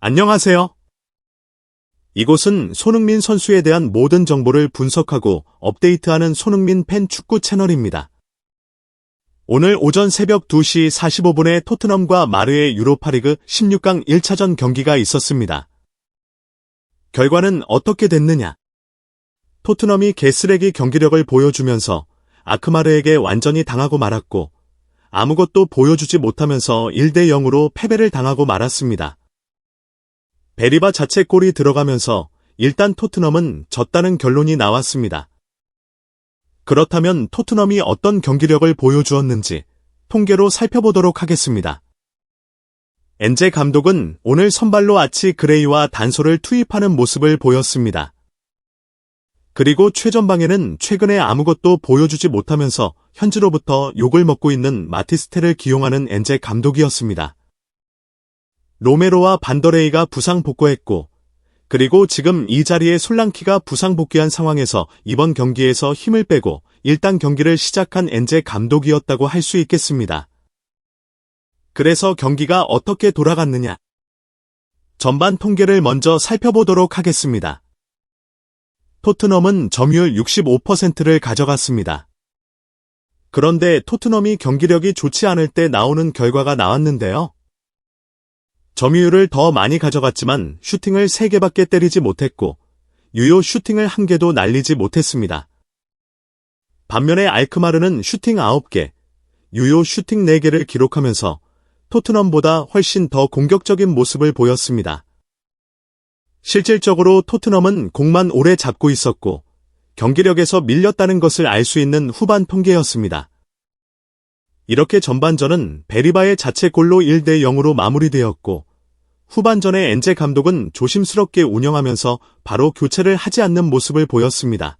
안녕하세요. 이곳은 손흥민 선수에 대한 모든 정보를 분석하고 업데이트하는 손흥민 팬 축구 채널입니다. 오늘 오전 새벽 2시 45분에 토트넘과 마르의 유로파리그 16강 1차전 경기가 있었습니다. 결과는 어떻게 됐느냐? 토트넘이 개쓰레기 경기력을 보여주면서 아크마르에게 완전히 당하고 말았고 아무것도 보여주지 못하면서 1대 0으로 패배를 당하고 말았습니다. 베리바 자책골이 들어가면서 일단 토트넘은 졌다는 결론이 나왔습니다. 그렇다면 토트넘이 어떤 경기력을 보여주었는지 통계로 살펴보도록 하겠습니다. 엔제 감독은 오늘 선발로 아치 그레이와 단소를 투입하는 모습을 보였습니다. 그리고 최전방에는 최근에 아무것도 보여주지 못하면서 현지로부터 욕을 먹고 있는 마티스텔을 기용하는 엔제 감독이었습니다. 로메로와 반더레이가 부상 복구했고 그리고 지금 이 자리에 솔랑키가 부상 복귀한 상황에서 이번 경기에서 힘을 빼고 일단 경기를 시작한 엔제 감독이었다고 할 수 있겠습니다. 그래서 경기가 어떻게 돌아갔느냐? 전반 통계를 먼저 살펴보도록 하겠습니다. 토트넘은 점유율 65%를 가져갔습니다. 그런데 토트넘이 경기력이 좋지 않을 때 나오는 결과가 나왔는데요. 점유율을 더 많이 가져갔지만 슈팅을 3개밖에 때리지 못했고 유효 슈팅을 1개도 날리지 못했습니다. 반면에 알크마르는 슈팅 9개, 유효 슈팅 4개를 기록하면서 토트넘보다 훨씬 더 공격적인 모습을 보였습니다. 실질적으로 토트넘은 공만 오래 잡고 있었고 경기력에서 밀렸다는 것을 알 수 있는 후반 통계였습니다. 이렇게 전반전은 베리바의 자책골로 1대 0으로 마무리되었고 후반전에 엔제 감독은 조심스럽게 운영하면서 바로 교체를 하지 않는 모습을 보였습니다.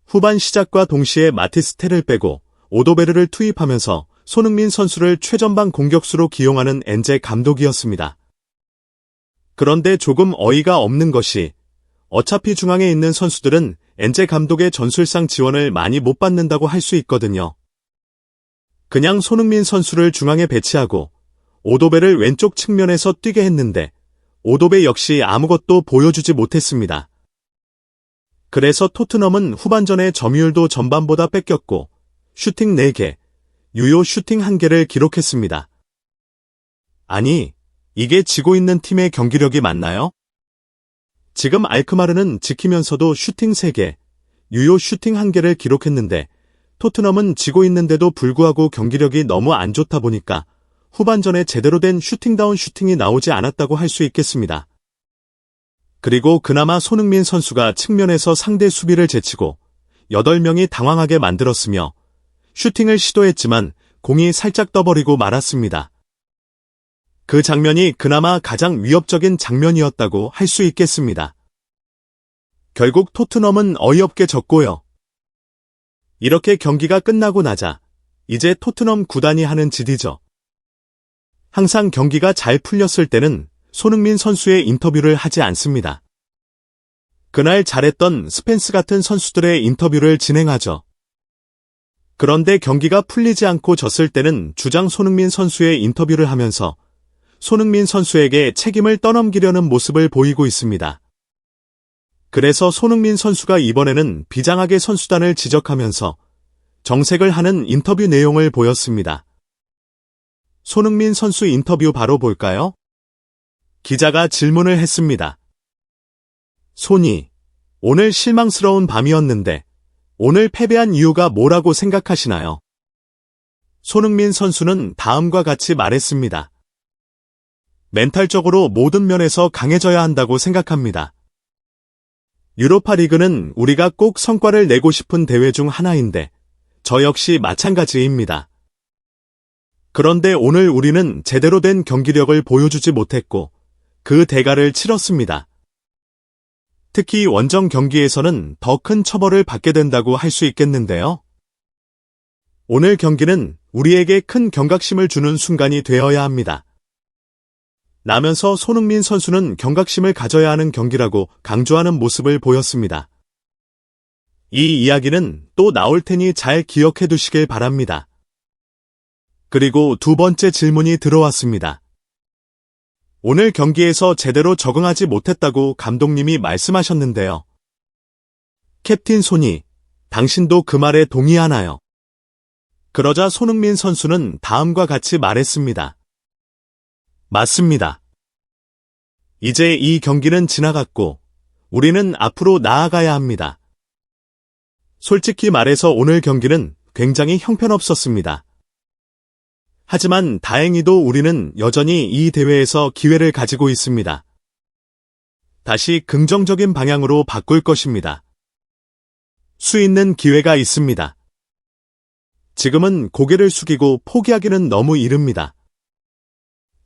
후반 시작과 동시에 마티스텔을 빼고 오도베르를 투입하면서 손흥민 선수를 최전방 공격수로 기용하는 엔제 감독이었습니다. 그런데 조금 어이가 없는 것이 어차피 중앙에 있는 선수들은 엔제 감독의 전술상 지원을 많이 못 받는다고 할 수 있거든요. 그냥 손흥민 선수를 중앙에 배치하고 오도베를 왼쪽 측면에서 뛰게 했는데 오도베 역시 아무것도 보여주지 못했습니다. 그래서 토트넘은 후반전에 점유율도 전반보다 뺏겼고 슈팅 4개, 유효 슈팅 1개를 기록했습니다. 아니, 이게 지고 있는 팀의 경기력이 맞나요? 지금 알크마르는 지키면서도 슈팅 3개, 유효 슈팅 1개를 기록했는데 토트넘은 지고 있는데도 불구하고 경기력이 너무 안 좋다 보니까 후반전에 제대로 된 슈팅다운 슈팅이 나오지 않았다고 할 수 있겠습니다. 그리고 그나마 손흥민 선수가 측면에서 상대 수비를 제치고 8명이 당황하게 만들었으며 슈팅을 시도했지만 공이 살짝 떠버리고 말았습니다. 그 장면이 그나마 가장 위협적인 장면이었다고 할 수 있겠습니다. 결국 토트넘은 어이없게 졌고요. 이렇게 경기가 끝나고 나자 이제 토트넘 구단이 하는 짓이죠. 항상 경기가 잘 풀렸을 때는 손흥민 선수의 인터뷰를 하지 않습니다. 그날 잘했던 스펜스 같은 선수들의 인터뷰를 진행하죠. 그런데 경기가 풀리지 않고 졌을 때는 주장 손흥민 선수의 인터뷰를 하면서 손흥민 선수에게 책임을 떠넘기려는 모습을 보이고 있습니다. 그래서 손흥민 선수가 이번에는 비장하게 선수단을 지적하면서 정색을 하는 인터뷰 내용을 보였습니다. 손흥민 선수 인터뷰 바로 볼까요? 기자가 질문을 했습니다. 손이, 오늘 실망스러운 밤이었는데 오늘 패배한 이유가 뭐라고 생각하시나요? 손흥민 선수는 다음과 같이 말했습니다. 멘탈적으로 모든 면에서 강해져야 한다고 생각합니다. 유로파 리그는 우리가 꼭 성과를 내고 싶은 대회 중 하나인데 저 역시 마찬가지입니다. 그런데 오늘 우리는 제대로 된 경기력을 보여주지 못했고 그 대가를 치렀습니다. 특히 원정 경기에서는 더 큰 처벌을 받게 된다고 할 수 있겠는데요. 오늘 경기는 우리에게 큰 경각심을 주는 순간이 되어야 합니다. 라면서 손흥민 선수는 경각심을 가져야 하는 경기라고 강조하는 모습을 보였습니다. 이 이야기는 또 나올 테니 잘 기억해 두시길 바랍니다. 그리고 두 번째 질문이 들어왔습니다. 오늘 경기에서 제대로 적응하지 못했다고 감독님이 말씀하셨는데요. 캡틴 손이, 당신도 그 말에 동의하나요? 그러자 손흥민 선수는 다음과 같이 말했습니다. 맞습니다. 이제 이 경기는 지나갔고, 우리는 앞으로 나아가야 합니다. 솔직히 말해서 오늘 경기는 굉장히 형편없었습니다. 하지만 다행히도 우리는 여전히 이 대회에서 기회를 가지고 있습니다. 다시 긍정적인 방향으로 바꿀 것입니다. 수 있는 기회가 있습니다. 지금은 고개를 숙이고 포기하기는 너무 이릅니다.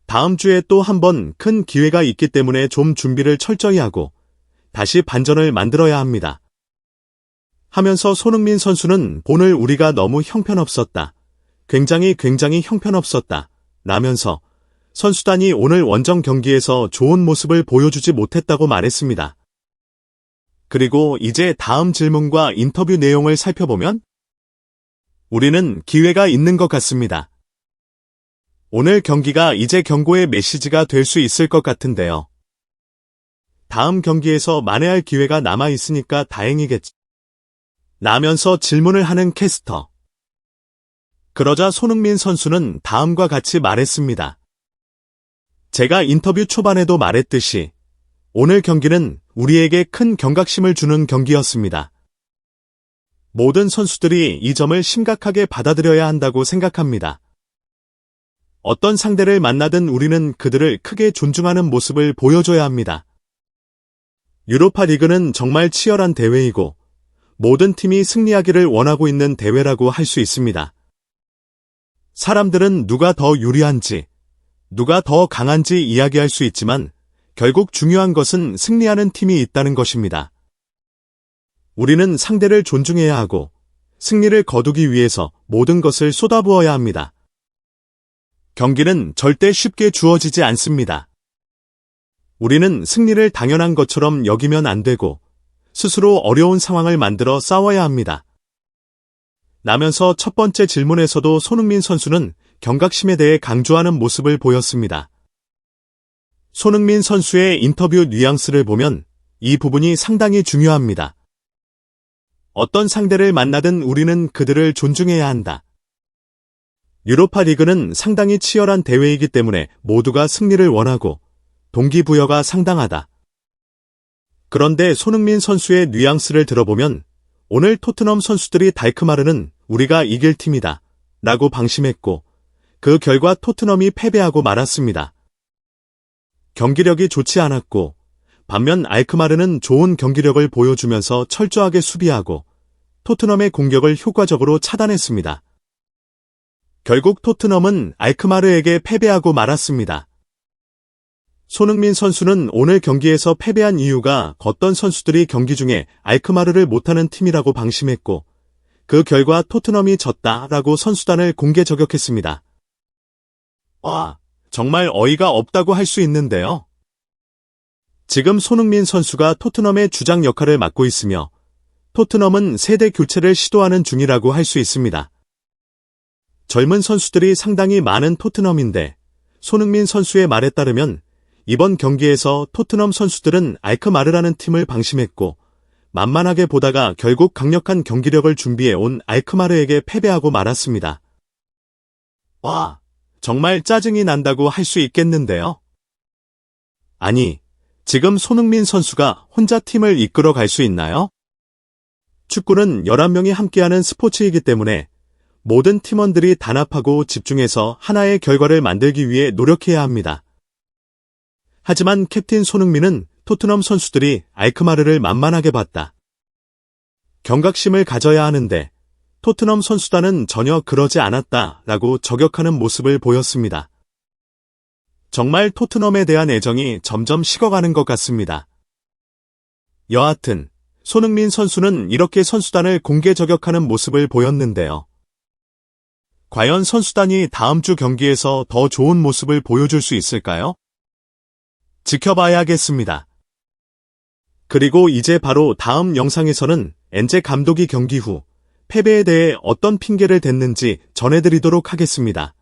다음 주에 또 한 번 큰 기회가 있기 때문에 좀 준비를 철저히 하고 다시 반전을 만들어야 합니다. 하면서 손흥민 선수는 오늘 우리가 너무 형편없었다. 굉장히 형편없었다. 라면서 선수단이 오늘 원정 경기에서 좋은 모습을 보여주지 못했다고 말했습니다. 그리고 이제 다음 질문과 인터뷰 내용을 살펴보면 우리는 기회가 있는 것 같습니다. 오늘 경기가 이제 경고의 메시지가 될 수 있을 것 같은데요. 다음 경기에서 만회할 기회가 남아 있으니까 다행이겠지. 라면서 질문을 하는 캐스터. 그러자 손흥민 선수는 다음과 같이 말했습니다. 제가 인터뷰 초반에도 말했듯이 오늘 경기는 우리에게 큰 경각심을 주는 경기였습니다. 모든 선수들이 이 점을 심각하게 받아들여야 한다고 생각합니다. 어떤 상대를 만나든 우리는 그들을 크게 존중하는 모습을 보여줘야 합니다. 유로파 리그는 정말 치열한 대회이고 모든 팀이 승리하기를 원하고 있는 대회라고 할 수 있습니다. 사람들은 누가 더 유리한지, 누가 더 강한지 이야기할 수 있지만 결국 중요한 것은 승리하는 팀이 있다는 것입니다. 우리는 상대를 존중해야 하고 승리를 거두기 위해서 모든 것을 쏟아부어야 합니다. 경기는 절대 쉽게 주어지지 않습니다. 우리는 승리를 당연한 것처럼 여기면 안 되고 스스로 어려운 상황을 만들어 싸워야 합니다. 라면서 첫 번째 질문에서도 손흥민 선수는 경각심에 대해 강조하는 모습을 보였습니다. 손흥민 선수의 인터뷰 뉘앙스를 보면 이 부분이 상당히 중요합니다. 어떤 상대를 만나든 우리는 그들을 존중해야 한다. 유로파 리그는 상당히 치열한 대회이기 때문에 모두가 승리를 원하고 동기부여가 상당하다. 그런데 손흥민 선수의 뉘앙스를 들어보면 오늘 토트넘 선수들이 달크마르는 우리가 이길 팀이다 라고 방심했고 그 결과 토트넘이 패배하고 말았습니다. 경기력이 좋지 않았고 반면 알크마르는 좋은 경기력을 보여주면서 철저하게 수비하고 토트넘의 공격을 효과적으로 차단했습니다. 결국 토트넘은 알크마르에게 패배하고 말았습니다. 손흥민 선수는 오늘 경기에서 패배한 이유가 어떤 선수들이 경기 중에 알크마르를 못하는 팀이라고 방심했고 그 결과 토트넘이 졌다라고 선수단을 공개 저격했습니다. 와, 정말 어이가 없다고 할 수 있는데요. 지금 손흥민 선수가 토트넘의 주장 역할을 맡고 있으며 토트넘은 세대 교체를 시도하는 중이라고 할 수 있습니다. 젊은 선수들이 상당히 많은 토트넘인데 손흥민 선수의 말에 따르면 이번 경기에서 토트넘 선수들은 알크마르라는 팀을 방심했고 만만하게 보다가 결국 강력한 경기력을 준비해 온 알크마르에게 패배하고 말았습니다. 와, 정말 짜증이 난다고 할 수 있겠는데요. 아니, 지금 손흥민 선수가 혼자 팀을 이끌어 갈 수 있나요? 축구는 11명이 함께하는 스포츠이기 때문에 모든 팀원들이 단합하고 집중해서 하나의 결과를 만들기 위해 노력해야 합니다. 하지만 캡틴 손흥민은 토트넘 선수들이 알크마르를 만만하게 봤다. 경각심을 가져야 하는데 토트넘 선수단은 전혀 그러지 않았다라고 저격하는 모습을 보였습니다. 정말 토트넘에 대한 애정이 점점 식어가는 것 같습니다. 여하튼 손흥민 선수는 이렇게 선수단을 공개 저격하는 모습을 보였는데요. 과연 선수단이 다음 주 경기에서 더 좋은 모습을 보여줄 수 있을까요? 지켜봐야겠습니다. 그리고 이제 바로 다음 영상에서는 엔제 감독이 경기 후 패배에 대해 어떤 핑계를 댔는지 전해드리도록 하겠습니다.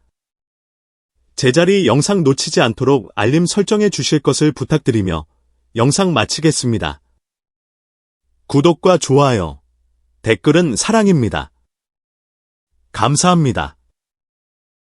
제자리 영상 놓치지 않도록 알림 설정해 주실 것을 부탁드리며 영상 마치겠습니다. 구독과 좋아요, 댓글은 사랑입니다. 감사합니다.